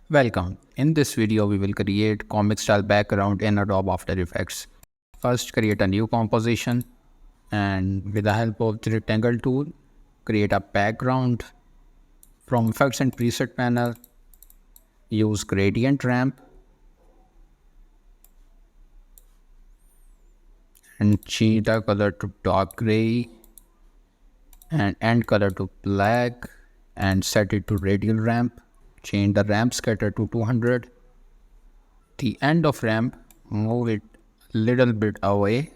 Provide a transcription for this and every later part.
Welcome. In this video, we will create comic style background in Adobe After Effects. First, create a new composition and with the help of the rectangle tool, create a background. From Effects and Preset panel, use gradient ramp and change the color to dark gray and end color to black and set it to radial ramp. Change the ramp scatter to 200. The end of ramp, move it a little bit away.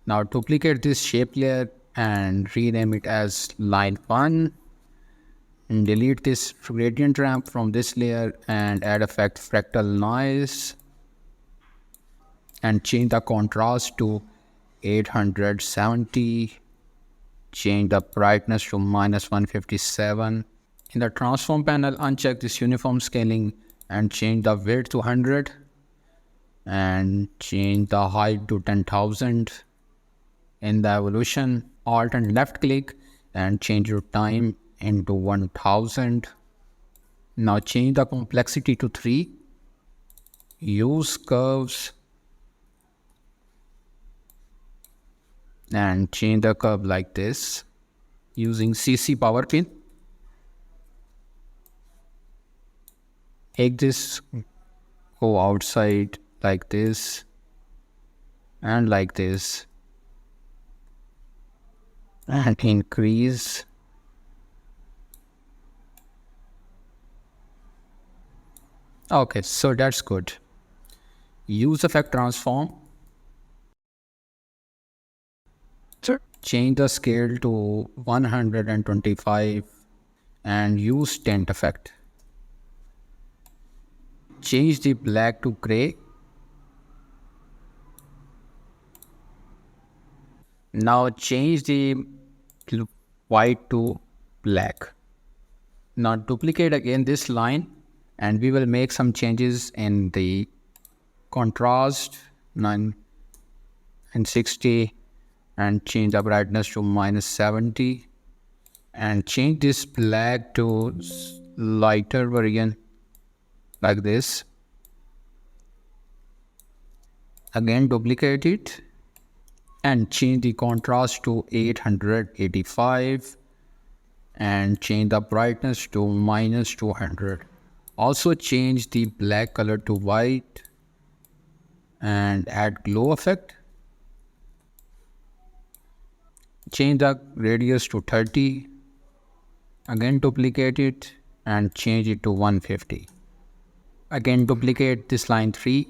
Now duplicate this shape layer and rename it as line 1. And delete this gradient ramp from this layer and add effect Fractal Noise. And change the contrast to 870. Change the brightness to -157. In the transform panel, uncheck this uniform scaling and change the width to 100 and change the height to 10,000. In the evolution, alt and left click and change your time into 1000. Now change the complexity to 3. Use curves and change the curve like this using CC powerpin. Take this, go outside like this and like this and increase. Okay, so that's good. Use effect transform. Change the scale to 125 and use tint effect. Change the black to gray. Now change the white to black. Now duplicate again this line and we will make some changes in the contrast 9 and 60 and change the brightness to -70 and change this black to lighter version like this. Again duplicate it and change the contrast to 885 and change the brightness to -200. Also change the black color to white and add glow effect. Change the radius to 30. Again duplicate it and change it to 150. Again duplicate this line 3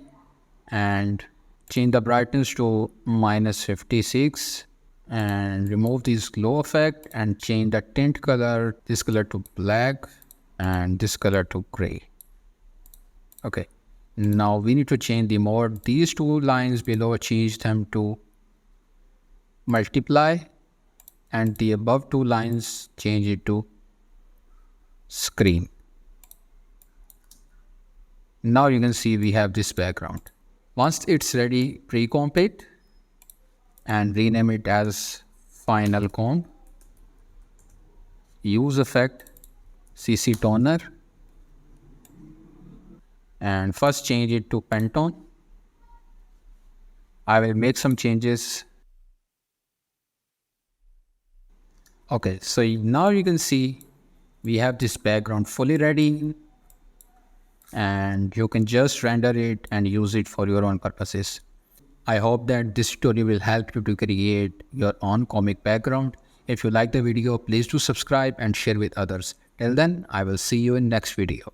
and change the brightness to -56 and remove this glow effect and change the tint color, this color to black and this color to gray. Okay, now we need to change the mode. These two lines below, change them to multiply and the above two lines change it to screen. Now you can see we have this background. Once it's ready, pre-comp it and rename it as final comp. Use effect CC toner and first change it to Pentone. I will make some changes. Okay, so now you can see we have this background fully ready and you can just render it and use it for your own purposes. I hope that this tutorial will help you to create your own comic background. If you like the video, please do subscribe and share with others. Till then, I will see you in next video.